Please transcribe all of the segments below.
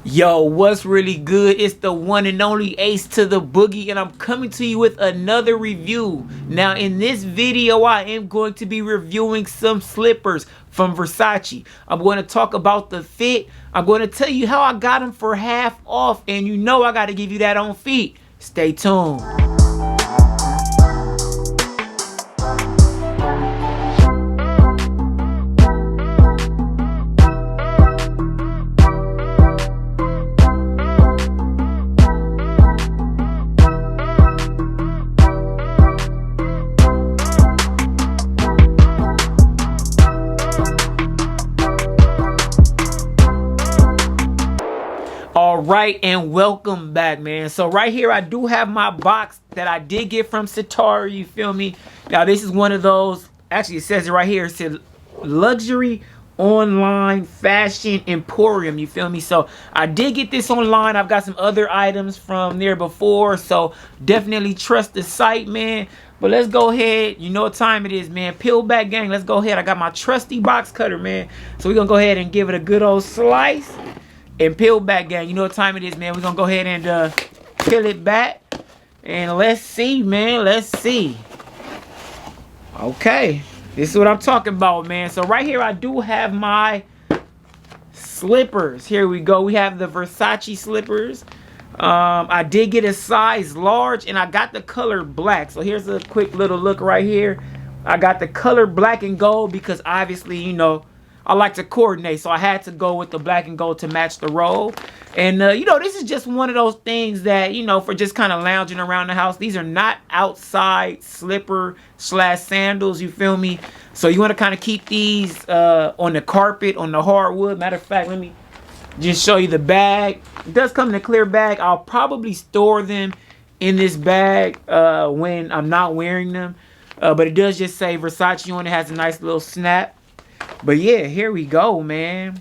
Yo, what's really good? It's the one and only Ace to the Boogie, and I'm coming to you with another review. Now, in this video, I am going to be reviewing some slippers from Versace. I'm going to talk about the fit. I'm going to tell you how I got them for half off, and you know I got to give you that on feet. Stay tuned. All right, and welcome back, man. So right here I do have my box that I did get from Satara, you feel me? Now this is one of those, actually it says it right here, it says luxury online fashion emporium, you feel me? So I did get this online. I've got some other items from there before, so definitely trust the site, man. But let's go ahead, you know what time it is, man. Peel back gang, let's go ahead. I got my trusty box cutter, man, so we're gonna go ahead and give it a good old slice. And peel back gang, you know what time it is, man. We're gonna go ahead and peel it back, and let's see, man. Let's see. Okay, this is what I'm talking about, man. So right here I do have my slippers. Here we go. We have the Versace slippers. I did get a size large, and I got the color black. So here's a quick little look right here. I got the color black and gold because obviously, you know, I like to coordinate, so I had to go with the black and gold to match the robe. And, you know, this is just one of those things that, you know, for just kind of lounging around the house. These are not outside slipper / sandals, you feel me? So you want to kind of keep these on the carpet, on the hardwood. Matter of fact, let me just show you the bag. It does come in a clear bag. I'll probably store them in this bag when I'm not wearing them. But it does just say Versace on it. Has a nice little snap. But yeah, here we go, man.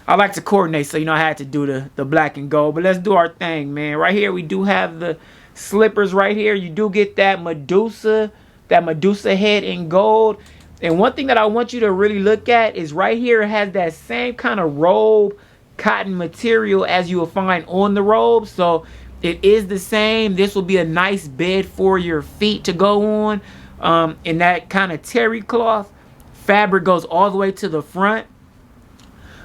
I like to coordinate, so you know I had to do the black and gold. But let's do our thing, man. Right here we do have the slippers right here. You do get that Medusa head in gold. And one thing that I want you to really look at is right here, it has that same kind of robe cotton material as you will find on the robe. So it is the same. This will be a nice bed for your feet to go on. In that kind of terry cloth. Fabric goes all the way to the front.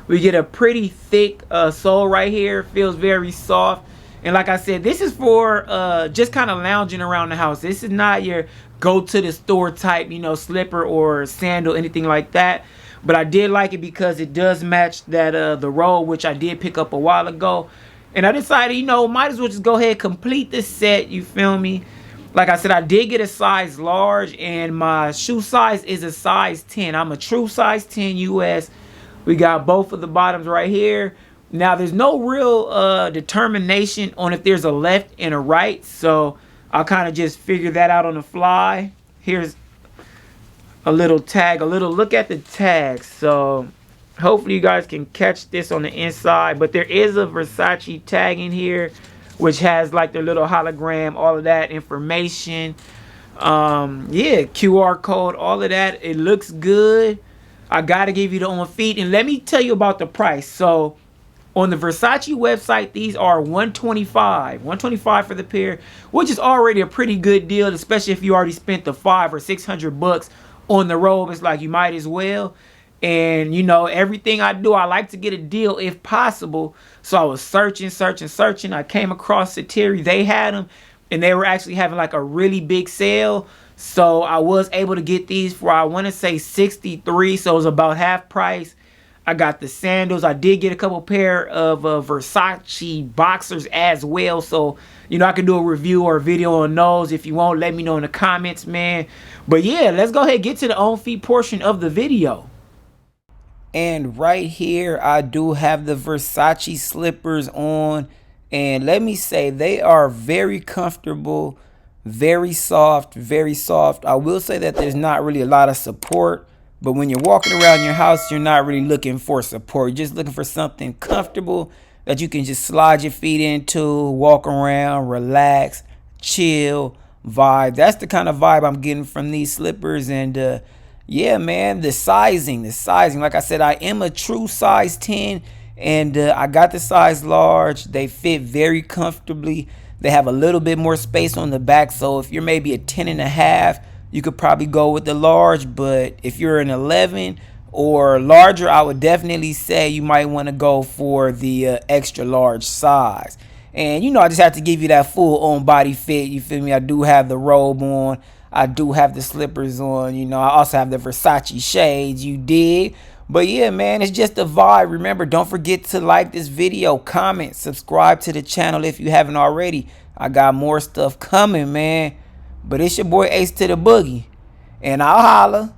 We get a pretty thick sole right here. Feels very soft. And like I said, this is for just kind of lounging around the house. This is not your go to the store type, you know, slipper or sandal, anything like that. But I did like it because it does match that the robe, which I did pick up a while ago. And I decided, you know, might as well just go ahead, complete this set, you feel me? Like I said, I did get a size large, and my shoe size is a size 10. I'm a true size 10 US. We got both of the bottoms right here. Now, there's no real determination on if there's a left and a right, so I'll kind of just figure that out on the fly. Here's a little tag, a little look at the tag. So hopefully you guys can catch this on the inside, but there is a Versace tag in here, which has like their little hologram, all of that information. Yeah, QR code, all of that. It looks good. I gotta give you the on feet, and let me tell you about the price. So on the Versace website, these are $125 for the pair, which is already a pretty good deal, especially if you already spent the $500 or $600 on the robe. It's like you might as well. And you know, everything I do, I like to get a deal if possible. So I was searching. I came across Satiri. They had them, and they were actually having like a really big sale. So I was able to get these for, I want to say, $63. So it was about half price. I got the sandals. I did get a couple pair of Versace boxers as well. So, you know, I can do a review or a video on those. If you want, let me know in the comments, man. But yeah, let's go ahead and get to the on feet portion of the video. And right here, I do have the Versace slippers on. And let me say, they are very comfortable, very soft, very soft. I will say that there's not really a lot of support. But when you're walking around your house, you're not really looking for support. You're just looking for something comfortable that you can just slide your feet into, walk around, relax, chill, vibe. That's the kind of vibe I'm getting from these slippers. And yeah, man, the sizing. Like I said, I am a true size 10. And I got the size large. They fit very comfortably. They have a little bit more space on the back, so if you're maybe a 10 and a half, you could probably go with the large. But if you're an 11 or larger, I would definitely say you might want to go for the extra large size. And you know, I just have to give you that full on body fit. You feel me? I do have the robe on. I do have the slippers on. You know, I also have the Versace shades. You dig? But yeah, man, it's just a vibe. Remember, don't forget to like this video, comment, subscribe to the channel if you haven't already. I got more stuff coming, man. But it's your boy Ace to the Boogie. And I'll holla.